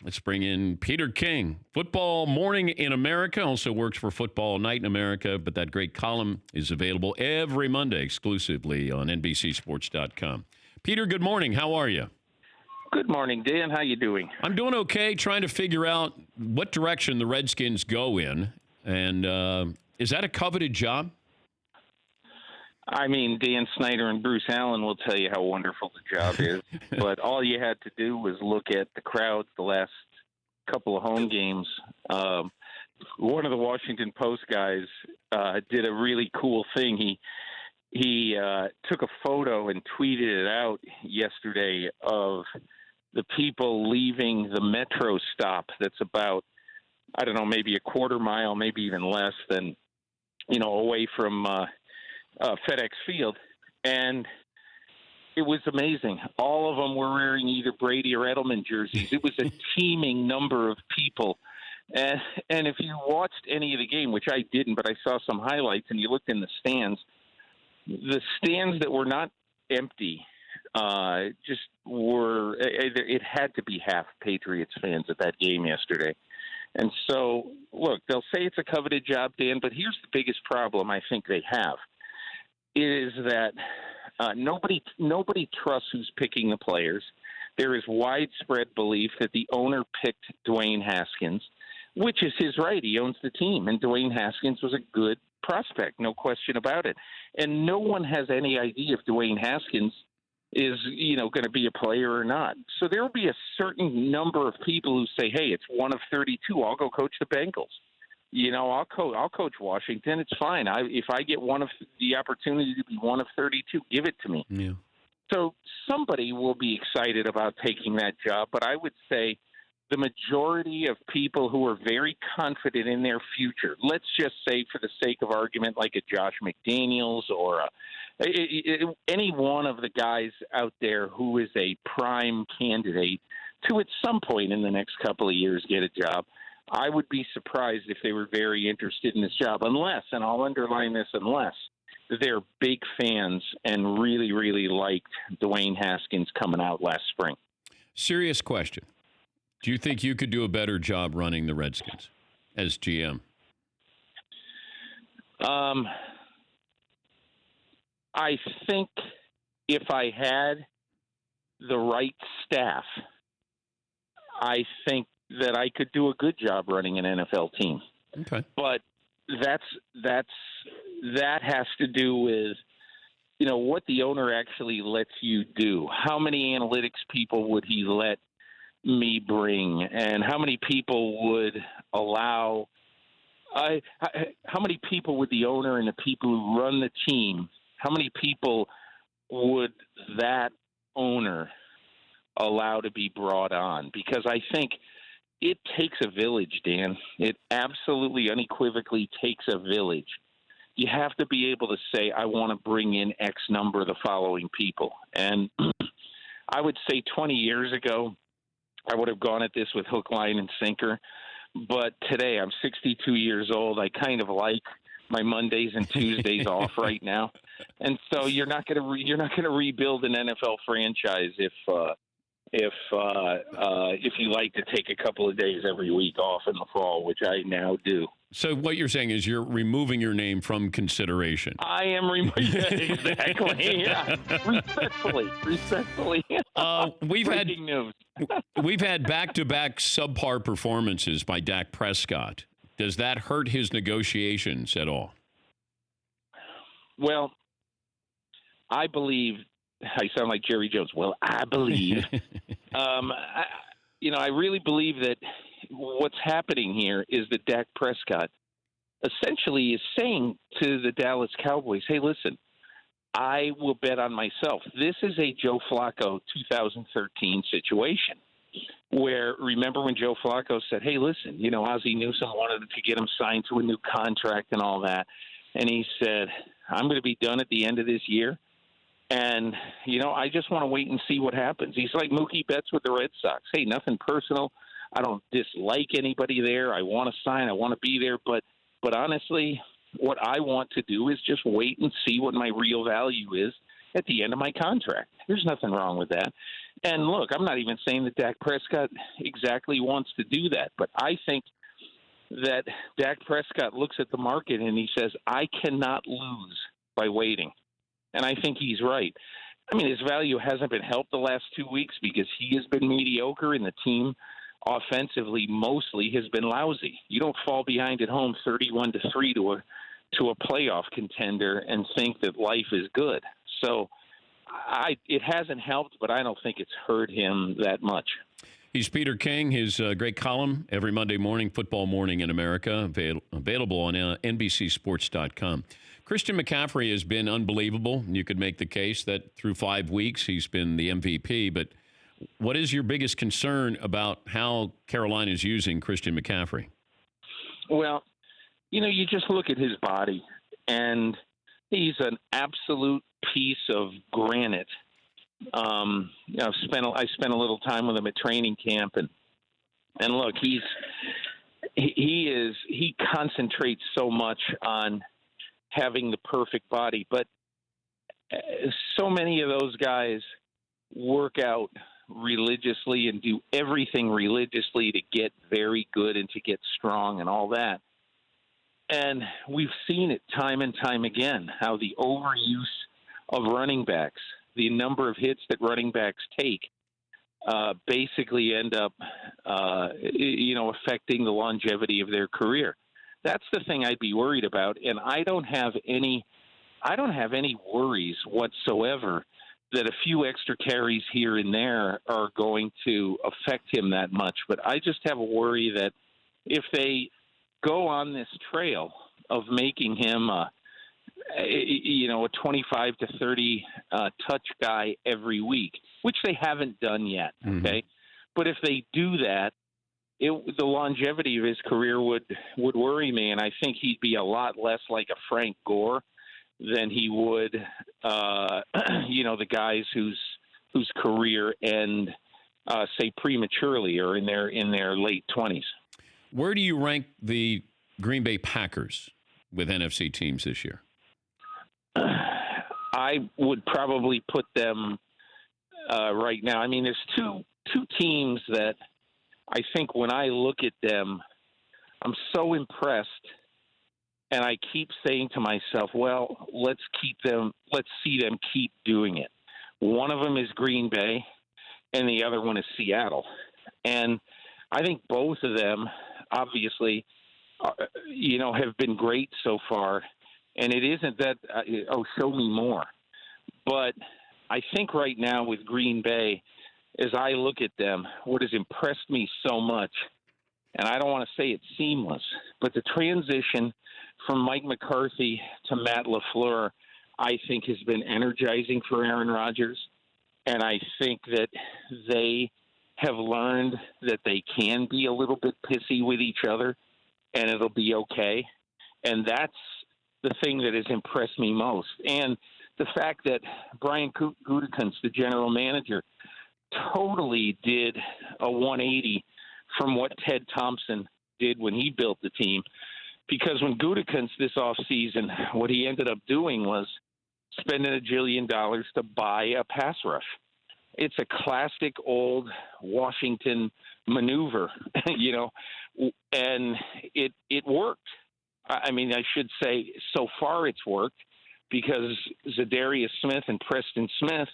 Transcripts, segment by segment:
Let's bring in Peter King. Football Morning in America, also works for Football Night in America, but that great column is available every Monday exclusively on NBCSports.com. Peter, good morning. How are you? Good morning, Dan. How you doing? I'm doing okay, trying to figure out what direction the Redskins go in. And is that a coveted job? I mean, Dan Snyder and Bruce Allen will tell you how wonderful the job is, but all you had to do was look at the crowds the last couple of home games. One of the Washington Post guys did a really cool thing. He took a photo and tweeted it out yesterday of the people leaving the metro stop that's about, I don't know, maybe a quarter mile, maybe even less than, away from FedEx Field, and it was amazing. All of them were wearing either Brady or Edelman jerseys. It was a teeming number of people. And if you watched any of the game, which I didn't, but I saw some highlights, and you looked in the stands that were not empty just were – it had to be half Patriots fans at that game yesterday. And so, look, they'll say it's a coveted job, Dan, but here's the biggest problem I think they have. Is that nobody trusts who's picking the players. There is widespread belief that the owner picked Dwayne Haskins, which is his right. He owns the team, and Dwayne Haskins was a good prospect, no question about it. And no one has any idea if Dwayne Haskins is, going to be a player or not. So there will be a certain number of people who say, hey, it's one of 32. I'll go coach the Bengals. I'll coach Washington. It's fine. If I get the opportunity to be one of 32, give it to me. Yeah. So somebody will be excited about taking that job, but I would say the majority of people who are very confident in their future, let's just say for the sake of argument, like a Josh McDaniels or any one of the guys out there who is a prime candidate to at some point in the next couple of years get a job, I would be surprised if they were very interested in this job, unless, and I'll underline this, unless they're big fans and really, really liked Dwayne Haskins coming out last spring. Serious question. Do you think you could do a better job running the Redskins as GM? I think if I had the right staff, I think that I could do a good job running an NFL team. Okay. But that has to do with, what the owner actually lets you do. How many analytics people would he let me bring? And how many people would allow how many people would the owner and the people who run the team, how many people would that owner allow to be brought on? Because I think it takes a village, Dan. It absolutely, unequivocally takes a village. You have to be able to say, I want to bring in X number of the following people. And I would say 20 years ago, I would have gone at this with hook, line, and sinker. But today, I'm 62 years old. I kind of like my Mondays and Tuesdays off right now. And so you're not going to rebuild an NFL franchise if you like to take a couple of days every week off in the fall, which I now do. So what you're saying is you're removing your name from consideration. I am removing exactly. Yeah, respectfully. Breaking news. We've had back-to-back subpar performances by Dak Prescott. Does that hurt his negotiations at all? Well, I believe. I sound like Jerry Jones. Well, I believe. I really believe that what's happening here is that Dak Prescott essentially is saying to the Dallas Cowboys, hey, listen, I will bet on myself. This is a Joe Flacco 2013 situation where, remember when Joe Flacco said, hey, listen, Ozzie Newsome wanted to get him signed to a new contract and all that. And he said, I'm going to be done at the end of this year. And, I just want to wait and see what happens. He's like Mookie Betts with the Red Sox. Hey, nothing personal. I don't dislike anybody there. I want to sign. I want to be there. But honestly, what I want to do is just wait and see what my real value is at the end of my contract. There's nothing wrong with that. And look, I'm not even saying that Dak Prescott exactly wants to do that, but I think that Dak Prescott looks at the market and he says, I cannot lose by waiting. And I think he's right. I mean, his value hasn't been helped the last 2 weeks because he has been mediocre and the team offensively mostly has been lousy. You don't fall behind at home 31-3 to a playoff contender and think that life is good. So it hasn't helped, but I don't think it's hurt him that much. He's Peter King. His great column every Monday morning, Football Morning in America, available on NBCSports.com. Christian McCaffrey has been unbelievable. You could make the case that through 5 weeks he's been the MVP. But what is your biggest concern about how Carolina is using Christian McCaffrey? Well, you just look at his body, and he's an absolute piece of granite. I spent a little time with him at training camp, and look, he concentrates so much on having the perfect body, but so many of those guys work out religiously and do everything religiously to get very good and to get strong and all that. And we've seen it time and time again, how the overuse of running backs, the number of hits that running backs take, basically end up, affecting the longevity of their career. That's the thing I'd be worried about, and I don't have any worries whatsoever that a few extra carries here and there are going to affect him that much. But I just have a worry that if they go on this trail of making him a 25 to 30 touch guy every week, which they haven't done yet. Okay. But if they do that, the longevity of his career would worry me. And I think he'd be a lot less like a Frank Gore than he would, the guys whose career end, say prematurely or in their late 20s. Where do you rank the Green Bay Packers with NFC teams this year? I would probably put them right now. I mean, there's two teams that I think when I look at them, I'm so impressed, and I keep saying to myself, well, let's see them keep doing it. One of them is Green Bay, and the other one is Seattle. And I think both of them, obviously, have been great so far. And it isn't that, show me more. But I think right now with Green Bay, as I look at them, what has impressed me so much, and I don't want to say it's seamless, but the transition from Mike McCarthy to Matt LaFleur, I think has been energizing for Aaron Rodgers. And I think that they have learned that they can be a little bit pissy with each other, and it'll be okay. And that's the thing that has impressed me most. And the fact that Brian Gutekunst, the general manager, totally did a 180 from what Ted Thompson did when he built the team. Because when Gutekunst this offseason, what he ended up doing was spending $1 jillion to buy a pass rush. It's a classic old Washington maneuver, and it worked. I mean, I should say so far it's worked because Zadarius Smith and Preston Smith,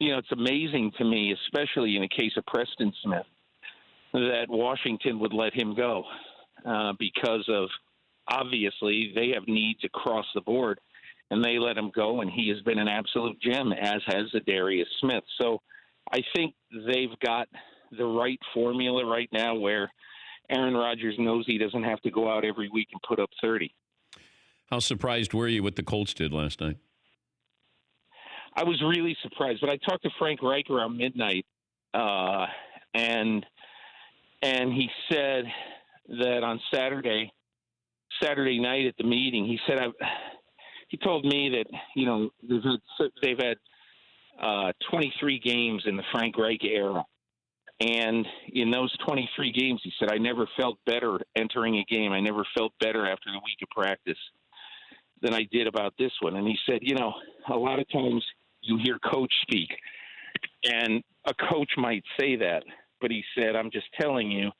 it's amazing to me, especially in the case of Preston Smith, that Washington would let him go because of, obviously, they have needs across the board, and they let him go, and he has been an absolute gem, as has Zadarius Smith. So I think they've got the right formula right now where Aaron Rodgers knows he doesn't have to go out every week and put up 30. How surprised were you what the Colts did last night? I was really surprised, but I talked to Frank Reich around midnight, and he said that on Saturday night at the meeting, he said he told me that they've had 23 games in the Frank Reich era, and in those 23 games, he said, I never felt better entering a game. I never felt better after the week of practice than I did about this one. And he said, a lot of times you hear coach speak, And a coach might say that, but he said, I'm just telling you,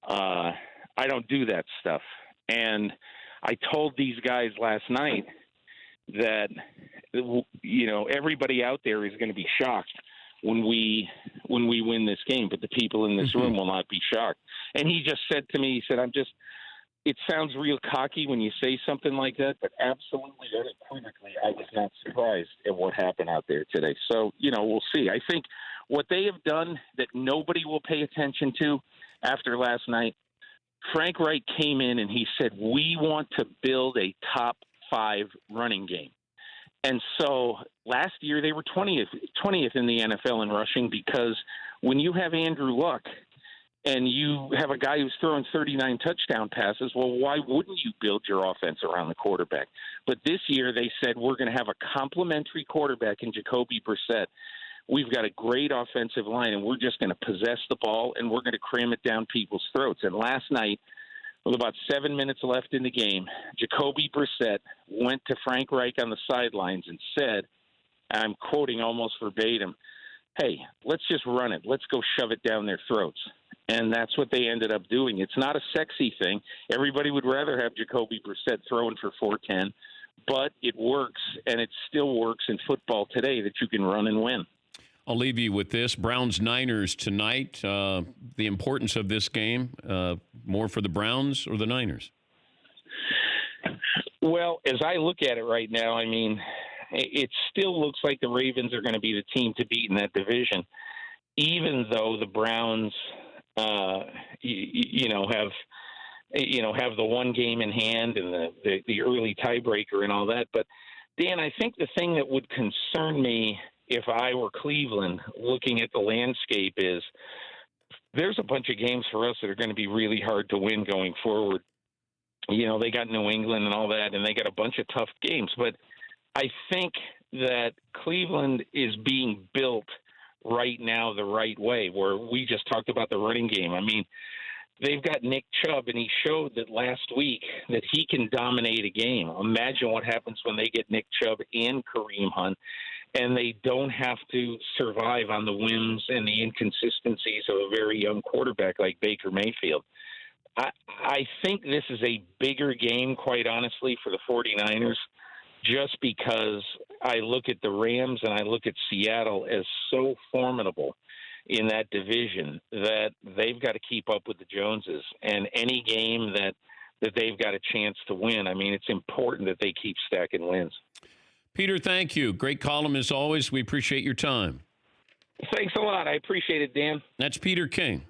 I don't do that stuff. And I told these guys last night that, everybody out there is going to be shocked when we win this game, but the people in this room will not be shocked. And he just said to me, he said, it sounds real cocky when you say something like that, but absolutely unequivocally, I was not surprised at what happened out there today. So, we'll see. I think what they have done that nobody will pay attention to after last night, Frank Reich came in and he said, we want to build a top 5 running game. And so last year they were 20th in the NFL in rushing, because when you have Andrew Luck and you have a guy who's throwing 39 touchdown passes, well, why wouldn't you build your offense around the quarterback? But this year they said we're going to have a complementary quarterback in Jacoby Brissett. We've got a great offensive line, and we're just going to possess the ball, and we're going to cram it down people's throats. And last night, with about 7 minutes left in the game, Jacoby Brissett went to Frank Reich on the sidelines and said, I'm quoting almost verbatim, hey, let's just run it. Let's go shove it down their throats. And that's what they ended up doing. It's not a sexy thing. Everybody would rather have Jacoby Brissett throwing for 410, but it works, and it still works in football today that you can run and win. I'll leave you with this. Browns-Niners tonight. The importance of this game, more for the Browns or the Niners? Well, as I look at it right now, I mean, it still looks like the Ravens are going to be the team to beat in that division, even though the Browns, have the one game in hand and the early tiebreaker and all that. But, Dan, I think the thing that would concern me if I were Cleveland looking at the landscape is there's a bunch of games for us that are going to be really hard to win going forward. They got New England and all that, and they got a bunch of tough games. But I think that Cleveland is being built right now the right way, where we just talked about the running game. I mean, they've got Nick Chubb, and he showed that last week that he can dominate a game. Imagine what happens when they get Nick Chubb and Kareem Hunt, and they don't have to survive on the whims and the inconsistencies of a very young quarterback like Baker Mayfield. I think this is a bigger game, quite honestly, for the 49ers, just because I look at the Rams and I look at Seattle as so formidable in that division that they've got to keep up with the Joneses. And any game that they've got a chance to win, I mean, it's important that they keep stacking wins. Peter, thank you. Great column as always. We appreciate your time. Thanks a lot. I appreciate it, Dan. That's Peter King.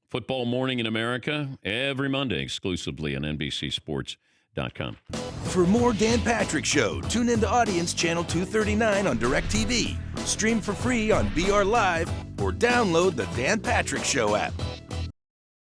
Football Morning in America, every Monday, exclusively on NBCSports.com. For more Dan Patrick Show, tune into Audience Channel 239 on DirecTV. Stream for free on BR Live or download the Dan Patrick Show app.